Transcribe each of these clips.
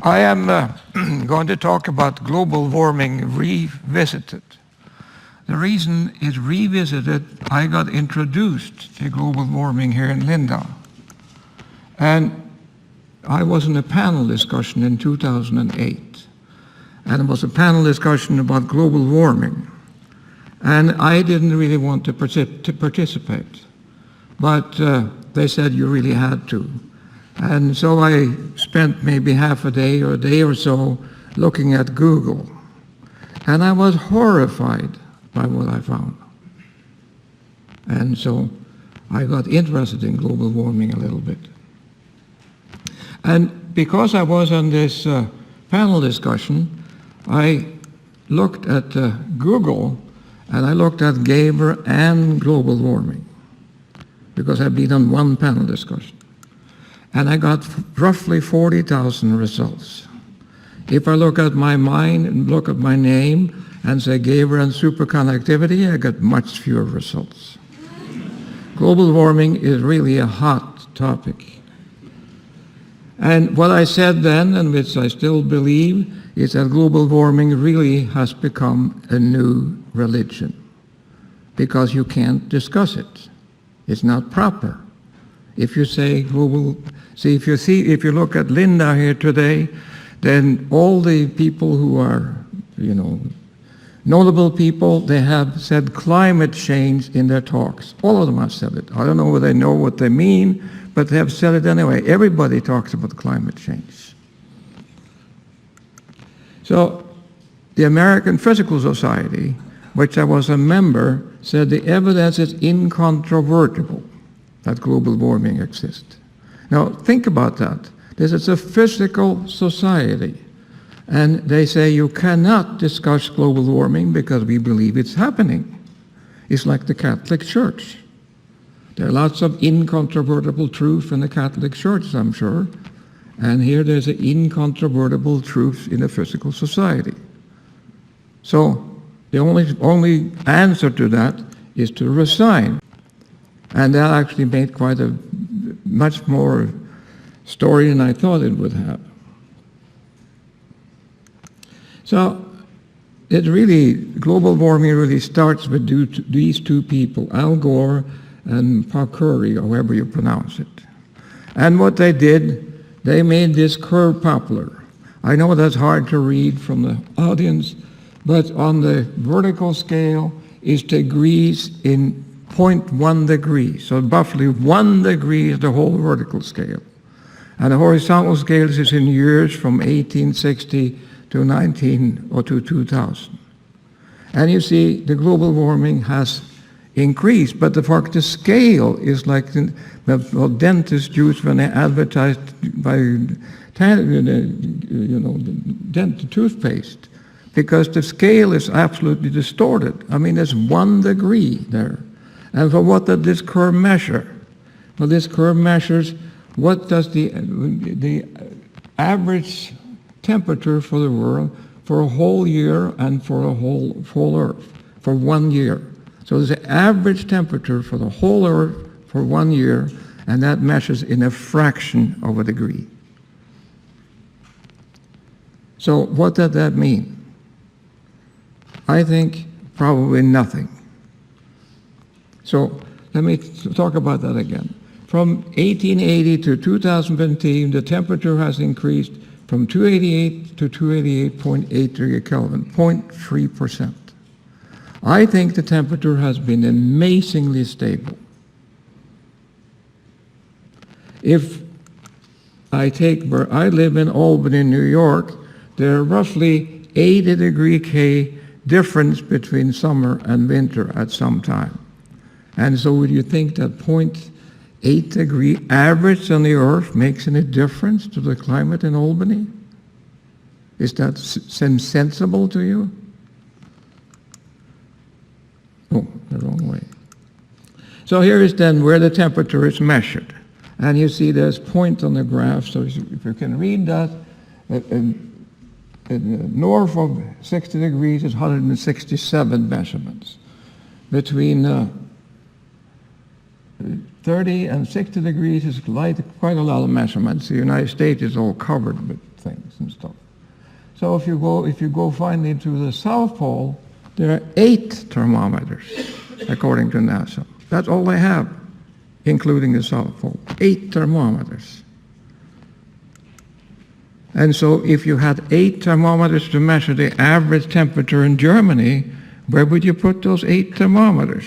I am going to talk about global warming revisited. The reason it's revisited, I got introduced to global warming here in Linda. And I was in a panel discussion in 2008. And it was a panel discussion about global warming. And I didn't really want to participate. But they said you really had to. And so I spent maybe half a day or a day or so looking at Google. And I was horrified by what I found. And so I got interested in global warming a little bit. And because I was on this panel discussion, I looked at Google, and I looked at Geiger and global warming, because I've been on one panel discussion. And I got roughly 40,000 results. If I look at my mind and look at my name and say Geiger and superconductivity, I get much fewer results. Global warming is really a hot topic. And what I said then, and which I still believe, is that global warming really has become a new religion, because you can't discuss it. It's not proper. If you say global, if you look at Linda here today, then all the people who are, notable people, they have said climate change in their talks. All of them have said it. I don't know whether they know what they mean, but they have said it anyway. Everybody talks about climate change. So the American Physical Society, which I was a member, said the evidence is incontrovertible that global warming exists. Now think about that. This is a physical society. And they say you cannot discuss global warming because we believe it's happening. It's like the Catholic Church. There are lots of incontrovertible truth in the Catholic Church, I'm sure. And here there's an incontrovertible truth in a physical society. So the only answer to that is to resign. And that actually made quite a much more story than I thought it would have. So global warming really starts with these two people, Al Gore and Pakuri, or however you pronounce it. And what they did, they made this curve popular. I know that's hard to read from the audience, but on the vertical scale is degrees in 0.1 degree. So roughly 1 degree is the whole vertical scale. And the horizontal scale is in years from 1860 to 2000. And you see the global warming has increased, but the scale is like what dentists use when they advertise by toothpaste, because the scale is absolutely distorted. I mean, there's 1 degree there. And for what does this curve measure? Well, this curve measures what does the average temperature for the world for a whole year and for a whole Earth for 1 year. So there's the average temperature for the whole Earth for 1 year, and that measures in a fraction of a degree. So what does that mean? I think probably nothing. So let me talk about that again. From 1880 to 2015, the temperature has increased from 288 to 288.8 degree Kelvin, 0.3%. I think the temperature has been amazingly stable. If I take where I live in Albany, New York, there are roughly 80 degree K difference between summer and winter at some time. And so would you think that 0.8 degree average on the Earth makes any difference to the climate in Albany? Is that sensible to you? Oh, the wrong way. So here is then where the temperature is measured. And you see there's point on the graph, so if you can read that, north of 60 degrees is 167 measurements. Between 30 and 60 degrees is quite a lot of measurements. The United States is all covered with things and stuff. So if you go finally to the South Pole, there are 8 thermometers, according to NASA. That's all they have, including the South Pole. 8 thermometers. And so if you had 8 thermometers to measure the average temperature in Germany, where would you put those 8 thermometers?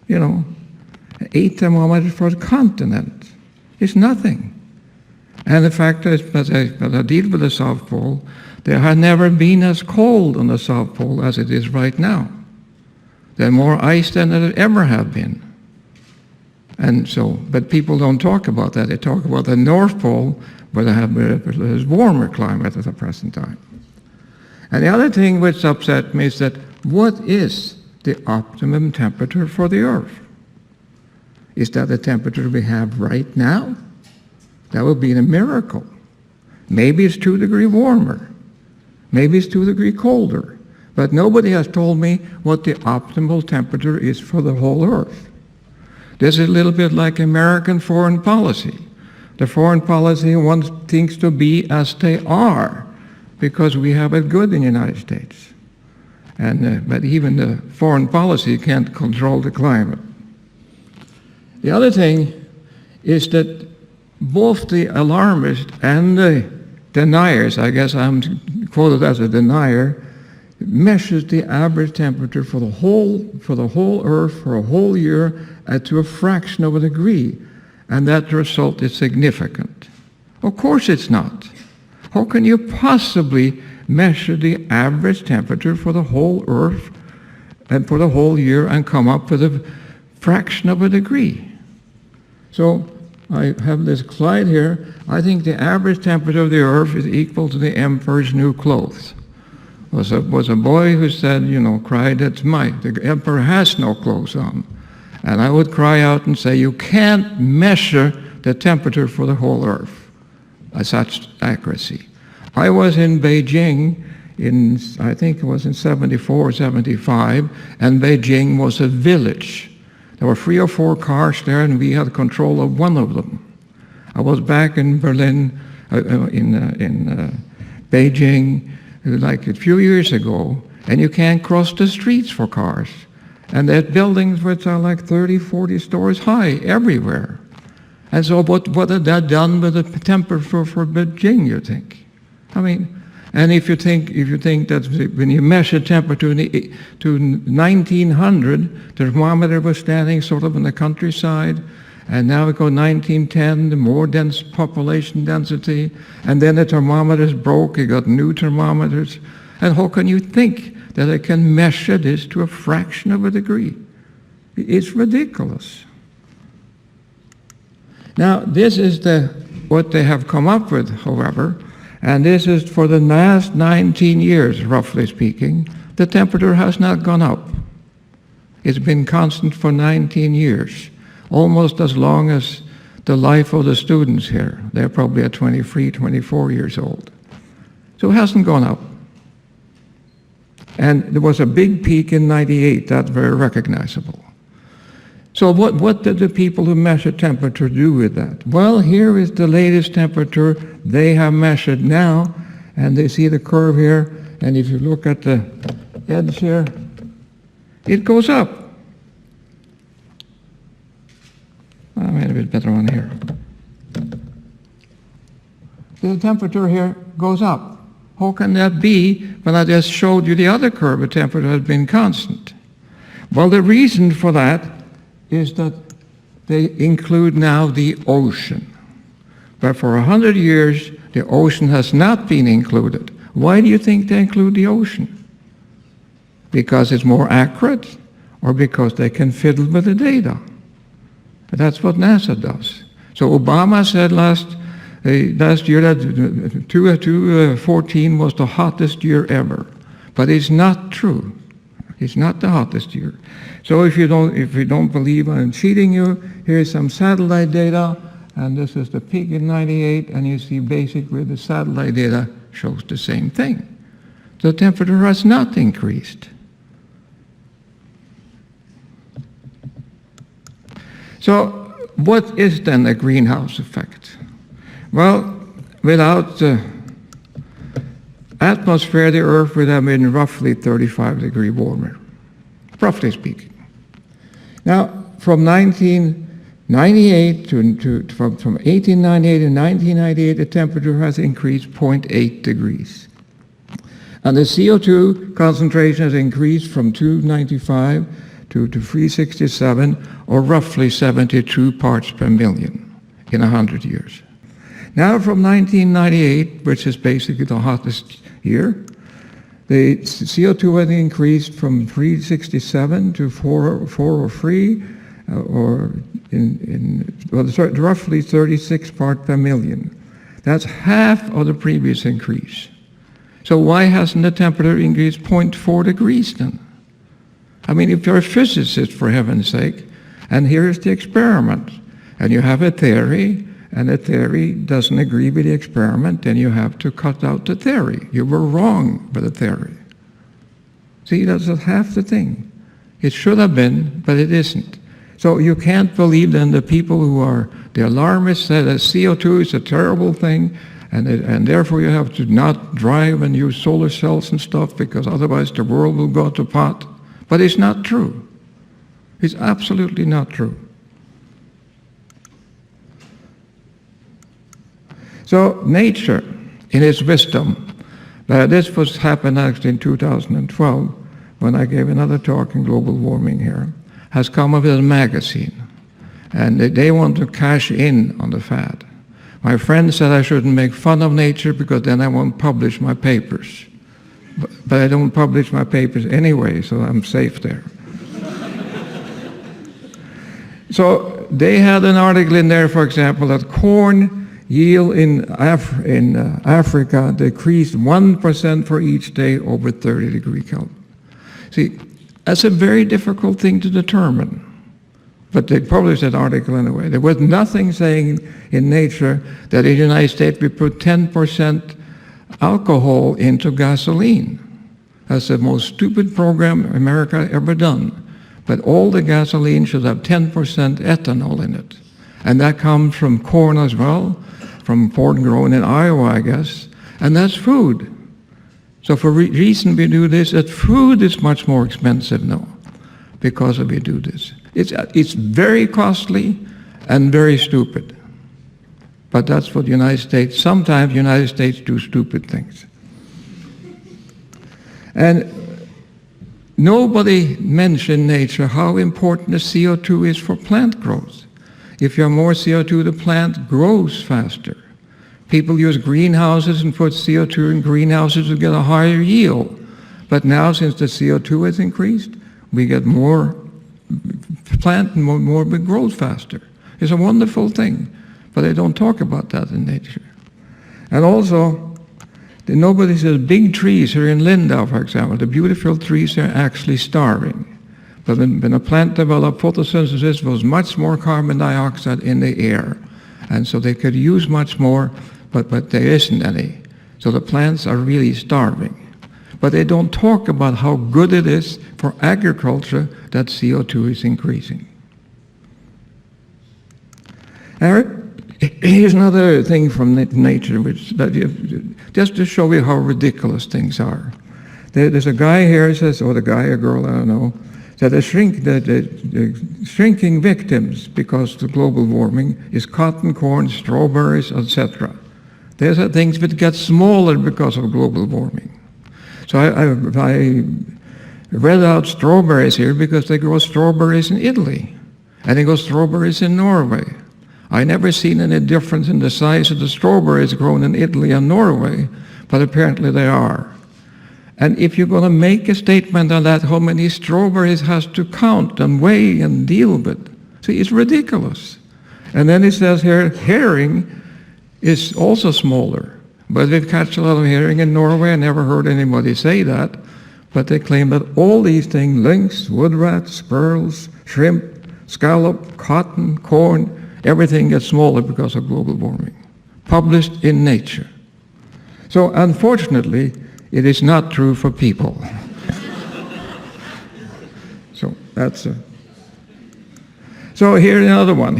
8 thermometers for a continent is nothing. And the fact is, as I deal with the South Pole, there has never been as cold on the South Pole as it is right now. There's more ice than there ever have been. And so, but people don't talk about that. They talk about the North Pole, where they have a warmer climate at the present time. And the other thing which upset me is that what is the optimum temperature for the Earth? Is that the temperature we have right now? That would be a miracle. Maybe it's 2 degrees warmer. Maybe it's 2 degrees colder. But nobody has told me what the optimal temperature is for the whole Earth. This is a little bit like American foreign policy. The foreign policy wants things to be as they are because we have it good in the United States. But even the foreign policy can't control the climate. The other thing is that both the alarmists and the deniers, I guess I'm quoted as a denier, measures the average temperature for the whole Earth for a whole year to a fraction of a degree, and that result is significant. Of course it's not. How can you possibly measure the average temperature for the whole Earth and for the whole year and come up with a fraction of a degree? So I have this slide here. I think the average temperature of the Earth is equal to the emperor's new clothes. Was a boy who said, cried, the emperor has no clothes on. And I would cry out and say, you can't measure the temperature for the whole Earth at such accuracy. I was in Beijing I think it was in 74 or 75, and Beijing was a village. There were 3 or 4 cars there, and we had control of one of them. I was back in Berlin, in Beijing, like a few years ago, and you can't cross the streets for cars. And there are buildings which are like 30, 40 stories high everywhere. And so what had that done with the temperature for Beijing, you think? I mean, and if you think that when you measure temperature to 1900, the thermometer was standing sort of in the countryside, and now we go 1910, the more dense population density, and then the thermometers broke, you got new thermometers, and how can you think that I can measure this to a fraction of a degree? It's ridiculous. Now, this is what they have come up with, however, and this is for the last 19 years, roughly speaking. The temperature has not gone up. It's been constant for 19 years, almost as long as the life of the students here. They're probably at 23, 24 years old. So it hasn't gone up. And there was a big peak in 98, that's very recognizable. So what did the people who measure temperature do with that? Well, here is the latest temperature they have measured now, and they see the curve here, and if you look at the edge here, it goes up. I made a bit better one here. The temperature here goes up. How can that be when I just showed you the other curve, the temperature has been constant? Well, the reason for that is that they include now the ocean. But for 100 years, the ocean has not been included. Why do you think they include the ocean? Because it's more accurate, or because they can fiddle with the data? That's what NASA does. So Obama said last year that 2014 was the hottest year ever. But it's not true. It's not the hottest year. So if you don't believe I'm cheating you, here's some satellite data, and this is the peak in 98, and you see basically the satellite data shows the same thing. The temperature has not increased. So what is then the greenhouse effect? Well, without atmosphere, the Earth would have been roughly 35 degrees warmer, roughly speaking. Now, from 1898 to 1998, the temperature has increased 0.8 degrees. And the CO2 concentration has increased from 295 to 367, or roughly 72 parts per million in 100 years. Now from 1998, which is basically the hottest year, the CO2 has increased from 367 to 403, roughly 36 parts per million. That's half of the previous increase. So why hasn't the temperature increased 0.4 degrees then? I mean, if you're a physicist, for heaven's sake, and here's the experiment, and you have a theory, and the theory doesn't agree with the experiment, then you have to cut out the theory. You were wrong with the theory. See, that's half the thing. It should have been, but it isn't. So you can't believe then the people who are the alarmists say that CO2 is a terrible thing, and therefore you have to not drive and use solar cells and stuff, because otherwise the world will go to pot. But it's not true. It's absolutely not true. So nature, in its wisdom, this was happened actually in 2012, when I gave another talk on global warming here, has come up with a magazine. And they want to cash in on the fad. My friend said I shouldn't make fun of nature because then I won't publish my papers. But I don't publish my papers anyway, so I'm safe there. So they had an article in there, for example, that corn yield in Africa decreased 1% for each day over 30 degree Kelvin. See, that's a very difficult thing to determine. But they published that article anyway. There was nothing saying in Nature that in the United States we put 10% alcohol into gasoline. That's the most stupid program America ever done. But all the gasoline should have 10% ethanol in it. And that comes from corn as well, from corn grown in Iowa, I guess. And that's food. So for reason we do this, that food is much more expensive now because we do this. It's very costly and very stupid. But that's what the United States, sometimes the United States do stupid things. And nobody mentioned nature how important the CO2 is for plant growth. If you have more CO2, the plant grows faster. People use greenhouses and put CO2 in greenhouses to get a higher yield. But now, since the CO2 has increased, we get more plant and more growth faster. It's a wonderful thing, but they don't talk about that in nature. And also, nobody says big trees here in Lindau, for example, the beautiful trees are actually starving. But when a plant developed photosynthesis, there was much more carbon dioxide in the air. And so they could use much more, but there isn't any. So the plants are really starving. But they don't talk about how good it is for agriculture that CO2 is increasing. Here's another thing from nature, just to show you how ridiculous things are. There's a guy here says, or the guy or girl, I don't know, that the shrinking victims because of global warming is cotton, corn, strawberries, etc. These are things that get smaller because of global warming. So I read out strawberries here because they grow strawberries in Italy, and they grow strawberries in Norway. I never seen any difference in the size of the strawberries grown in Italy and Norway, but apparently they are. And if you're going to make a statement on that, how many strawberries has to count and weigh and deal with? See, it's ridiculous. And then it says here, herring is also smaller. But they catch a lot of herring in Norway. I never heard anybody say that. But they claim that all these things, lynx, wood rats, squirrels, shrimp, scallop, cotton, corn, everything gets smaller because of global warming. Published in Nature. So unfortunately, it is not true for people. So that's So here's another one.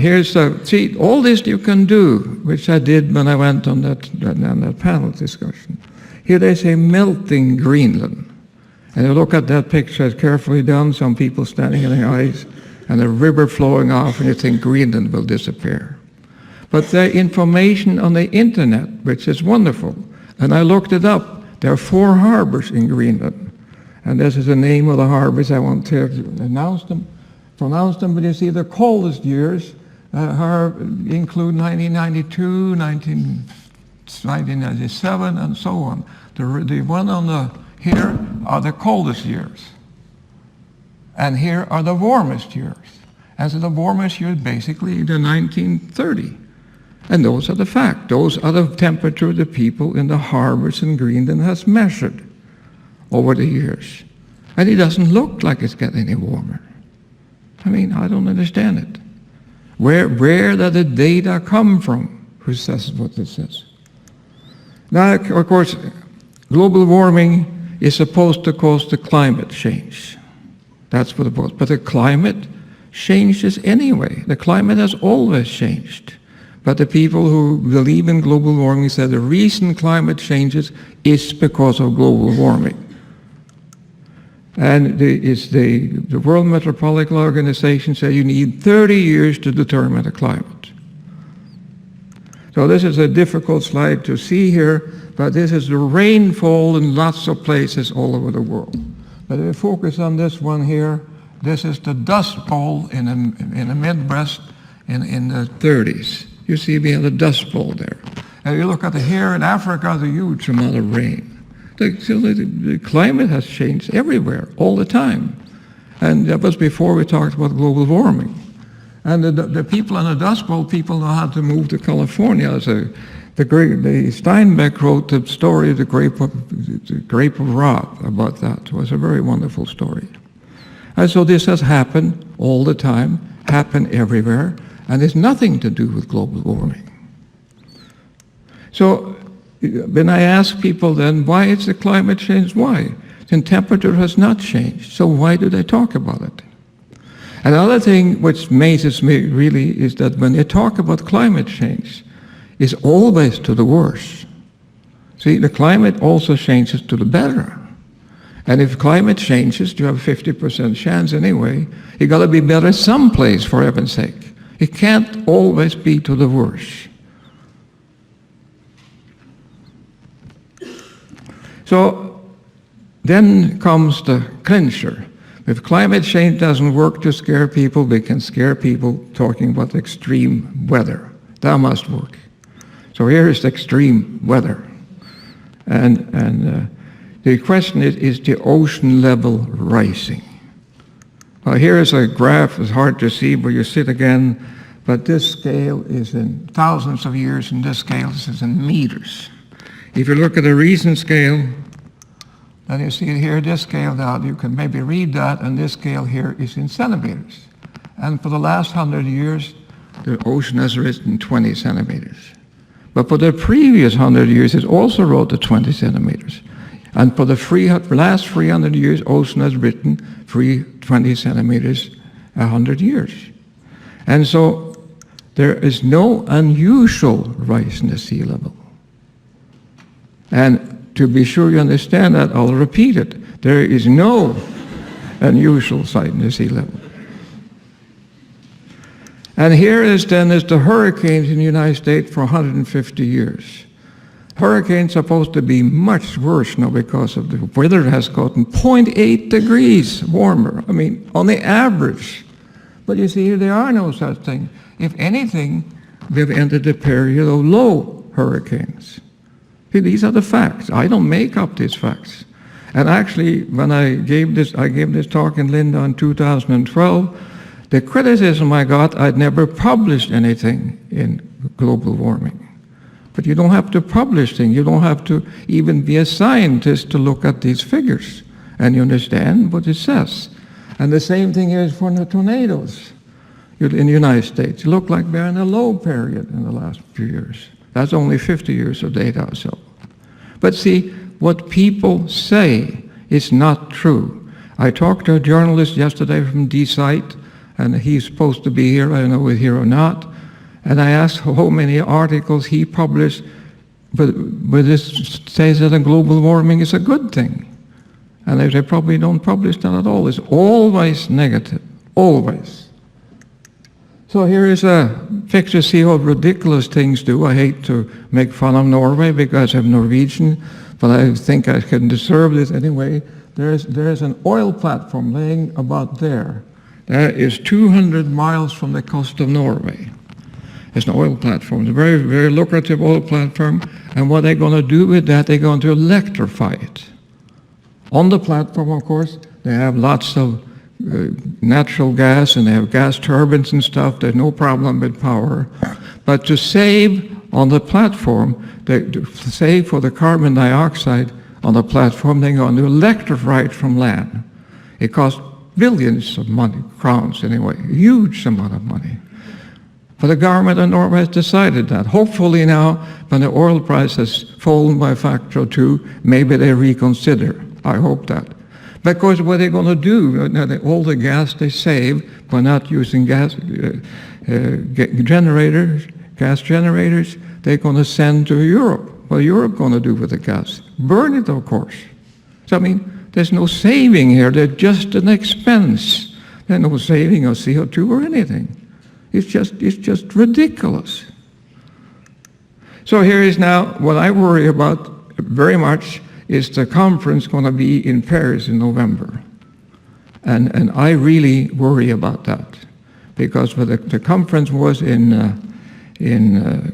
See, all this you can do, which I did when I went on that panel discussion. Here they say melting Greenland. And you look at that picture, it's carefully done, some people standing in the ice, and a river flowing off, and you think Greenland will disappear. But the information on the internet, which is wonderful, and I looked it up, there are 4 harbors in Greenland. And this is the name of the harbors. I won't pronounce them, but you see the coldest years include 1992, 1997, and so on. The one on the here are the coldest years. And here are the warmest years. And so the warmest years basically the 1930. And those are the facts. Those are the temperature the people in the harbors in Greenland has measured over the years. And it doesn't look like it's getting any warmer. I mean, I don't understand it. Where does the data come from? Who says what this says? Now, of course, global warming is supposed to cause the climate change. That's what it was. But the climate changes anyway. The climate has always changed. But the people who believe in global warming say the reason climate changes is because of global warming. And the World Meteorological Organization said you need 30 years to determine the climate. So this is a difficult slide to see here, but this is the rainfall in lots of places all over the world. But if we focus on this one here, this is the Dust Bowl in the Midwest in the 30s. You see we have the Dust Bowl there. And you look at here in Africa, the huge amount of rain. The climate has changed everywhere, all the time. And that was before we talked about global warming. And the people in the Dust Bowl, people know how to move to California. The Steinbeck wrote the story of the Grape of Wrath about that. It was a very wonderful story. And so this has happened all the time, happened everywhere, and it's nothing to do with global warming. So when I ask people then, why is the climate change? Why? The temperature has not changed, so why do they talk about it? Another thing which amazes me really is that when they talk about climate change, it's always to the worse. See, the climate also changes to the better. And if climate changes, you have a 50% chance anyway, you got to be better someplace, for heaven's sake. It can't always be to the worse. So then comes the clincher. If climate change doesn't work to scare people, we can scare people talking about extreme weather. That must work. So here is the extreme weather. And the question is the ocean level rising? Well, here is a graph. It's hard to see, but you see it again. But this scale is in thousands of years, and this scale is in meters. If you look at the recent scale, then you see here, this scale down, you can maybe read that, and this scale here is in centimeters. And for the last 100 years, the ocean has risen 20 centimeters. But for the previous 100 years, it also rose to 20 centimeters. And for the last 300 years, ocean has risen 20 centimeters 100 years. And so there is no unusual rise in the sea level. And to be sure you understand that, I'll repeat it. There is no unusual sight in the sea level. And here is the hurricanes in the United States for 150 years. Hurricanes are supposed to be much worse now because of the weather has gotten 0.8 degrees warmer. I mean, on the average. But you see, there are no such thing. If anything, we've entered a period of low hurricanes. See, these are the facts. I don't make up these facts. And actually, when I gave this talk in Linda in 2012, the criticism I got, I'd never published anything in global warming. But you don't have to publish things. You don't have to even be a scientist to look at these figures. And you understand what it says. And the same thing is for the tornadoes in the United States. It looked like we're in a low period in the last few years. That's only 50 years of data or so. But see, what people say is not true. I talked to a journalist yesterday from D-Site, and he's supposed to be here. I don't know if he's here or not. And I asked how many articles he published But this says that a global warming is a good thing. And they probably don't publish that at all. It's always negative, always. So here is a picture, see how ridiculous things do. I hate to make fun of Norway because I'm Norwegian, but I think I can deserve this anyway. There's an oil platform laying about there. That is 200 miles from the coast of Norway. It's an oil platform. It's a very, very lucrative oil platform. And what they're going to do with that, they're going to electrify it. On the platform, of course, they have lots of natural gas, and they have gas turbines and stuff. There's no problem with power. But to save on the platform, to save for the carbon dioxide on the platform, they're going to electrify it from land. It costs billions of money, crowns anyway, a huge amount of money. But the government of Norway has decided that. Hopefully now, when the oil price has fallen by a factor of 2, maybe they reconsider. I hope that. Because what they're going to do, all the gas they save by not using gas generators, they're going to send to Europe. What is Europe going to do with the gas? Burn it, of course. So, I mean, there's no saving here. There's just an expense. There's no saving of CO2 or anything. It's just ridiculous. So here is now what I worry about very much is the conference going to be in Paris in November. And I really worry about that. Because the conference was in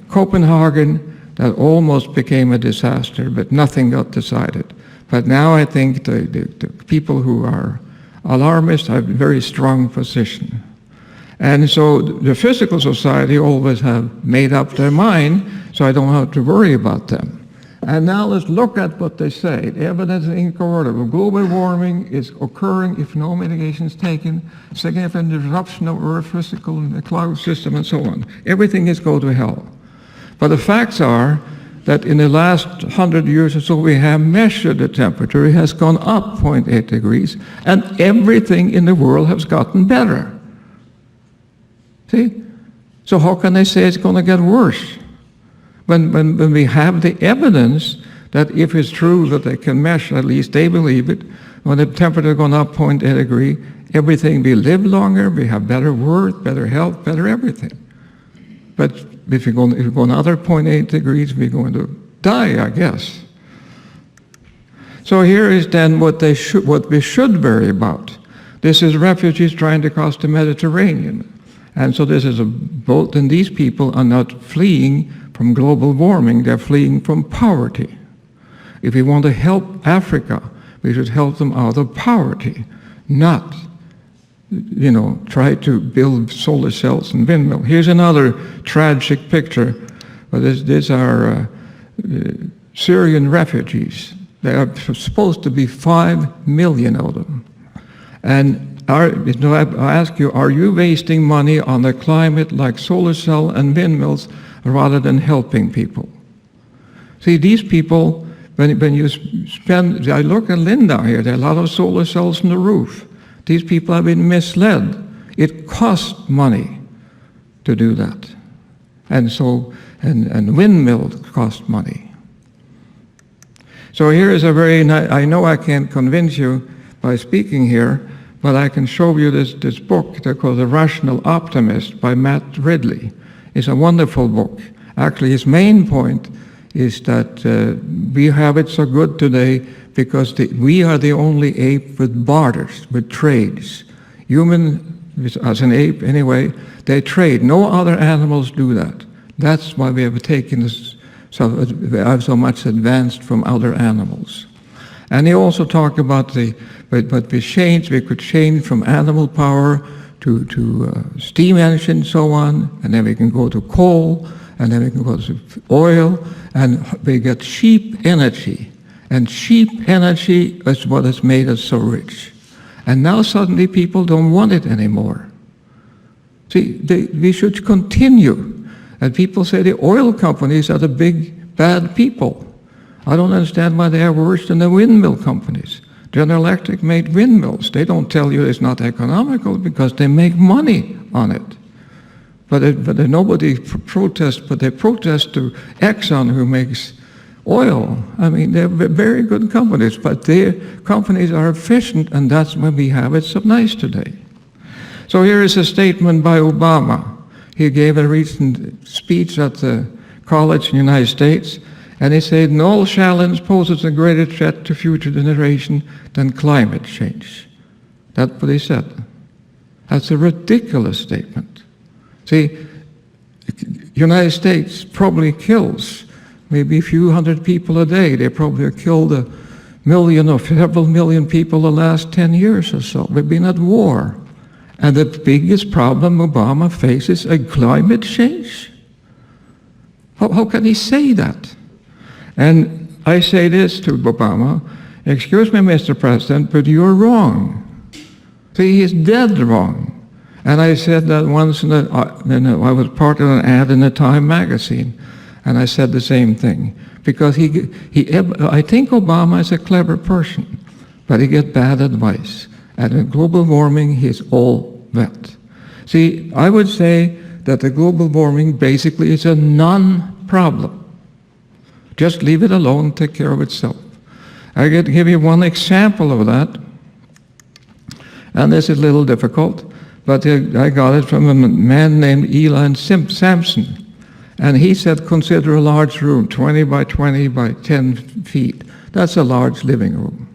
Copenhagen, that almost became a disaster, but nothing got decided. But now I think the people who are alarmists have a very strong position. And so the physical society always have made up their mind, so I don't have to worry about them. And now let's look at what they say. The evidence is incorroborable. Global warming is occurring if no mitigation is taken, significant disruption of Earth's physical and the cloud system and so on. Everything is go to hell. But the facts are that in the last 100 years or so, we have measured the temperature. It has gone up 0.8 degrees, and everything in the world has gotten better. See? So how can they say it's going to get worse? When we have the evidence that if it's true that they can measure, at least they believe it, when the temperature has gone up 0.8 degree, everything, we live longer, we have better work, better health, better everything. But if you go another 0.8 degrees, we're going to die, I guess. So here is then what we should worry about. This is refugees trying to cross the Mediterranean. And so this is a boat, and these people are not fleeing from global warming, they're fleeing from poverty. If we want to help Africa, we should help them out of poverty, not, try to build solar cells and windmills. Here's another tragic picture. These are Syrian refugees. There are supposed to be 5 million of them. And I ask you, are you wasting money on the climate like solar cell and windmills rather than helping people? See, these people, when you spend, I look at Linda here, there are a lot of solar cells on the roof. These people have been misled. It costs money to do that. And so, and windmills cost money. So here is a very nice, I know I can't convince you by speaking here, but I can show you this book called The Rational Optimist by Matt Ridley. It's a wonderful book. Actually, his main point is that we have it so good today because we are the only ape with barters, with trades. Human, as an ape anyway, they trade. No other animals do that. That's why we have taken this, so much advanced from other animals. And he also talked about but we could change from animal power to steam engine and so on, and then we can go to coal, and then we can go to oil, and we get cheap energy. And cheap energy is what has made us so rich. And now suddenly people don't want it anymore. See, we should continue. And people say the oil companies are the big, bad people. I don't understand why they are worse than the windmill companies. General Electric made windmills. They don't tell you it's not economical because they make money on it. But nobody protests, but they protest to Exxon, who makes Oil, I mean, they're very good companies, but their companies are efficient, and that's why we have it so nice today. So here is a statement by Obama. He gave a recent speech at the college in the United States, and he said, "No challenge poses a greater threat to future generations than climate change." That's what he said. That's a ridiculous statement. See, the United States probably kills maybe a few hundred people a day. They probably have killed 1 million or several million people the last 10 years or so. We've been at war. And the biggest problem Obama faces is climate change. How can he say that? And I say this to Obama, "Excuse me, Mr. President, but you're wrong." See, he's dead wrong. And I said that once I was part of an ad in the Time magazine, and I said the same thing. Because I think Obama is a clever person, but he gets bad advice. And in global warming, he's all that. See, I would say that the global warming basically is a non-problem. Just leave it alone, take care of itself. I can give you one example of that, and this is a little difficult, but I got it from a man named Eli Sampson. And he said, consider a large room, 20 by 20 by 10 feet. That's a large living room.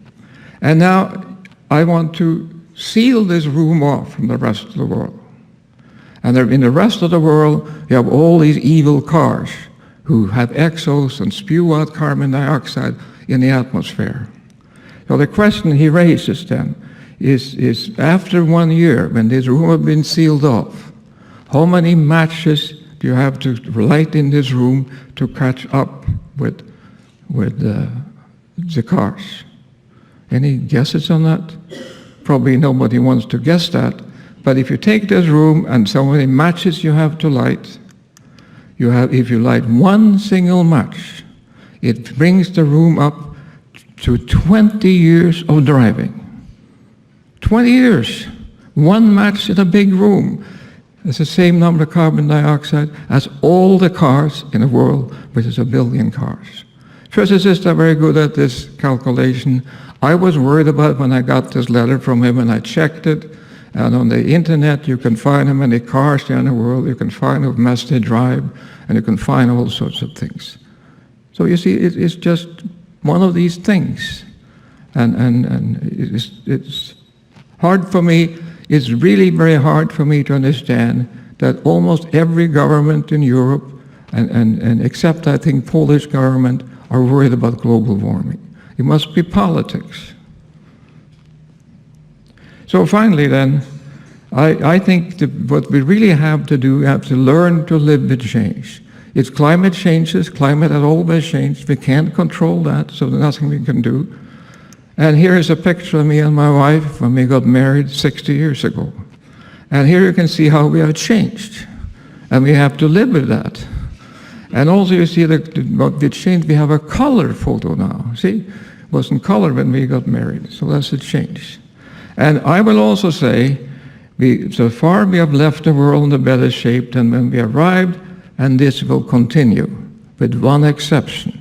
And now I want to seal this room off from the rest of the world. And in the rest of the world, you have all these evil cars who have exhaust and spew out carbon dioxide in the atmosphere. So the question he raises then is after 1 year, when this room has been sealed off, how many matches do you have to light in this room to catch up with the cars? Any guesses on that? Probably nobody wants to guess that. But if you take this room and so many matches you have to light, if you light one single match, it brings the room up to 20 years of driving. 20 years. One match in a big room. It's the same number of carbon dioxide as all the cars in the world, which is 1 billion cars. Physicists are very good at this calculation. I was worried about when I got this letter from him, and I checked it. And on the internet, you can find how many cars there are in the world. You can find how much they drive, and you can find all sorts of things. So you see, it's just one of these things. And it's hard for me. It's really very hard for me to understand that almost every government in Europe, and except I think Polish government, are worried about global warming. It must be politics. So finally then, I think what we really have to do, we have to learn to live with change. It's climate changes, climate has always changed. We can't control that, so there's nothing we can do. And here is a picture of me and my wife when we got married 60 years ago. And here you can see how we have changed. And we have to live with that. And also you see what we changed, we have a color photo now. See, it wasn't color when we got married, so that's a change. And I will also say, so far we have left the world in a better shape than when we arrived, and this will continue, with one exception.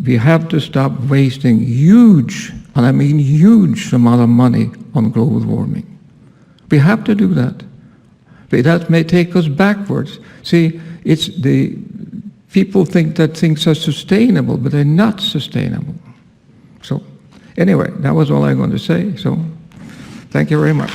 We have to stop wasting huge, and I mean huge amount of money on global warming. We have to do that. But that may take us backwards. See, people think that things are sustainable, but they're not sustainable. So anyway, that was all I'm going to say. So thank you very much.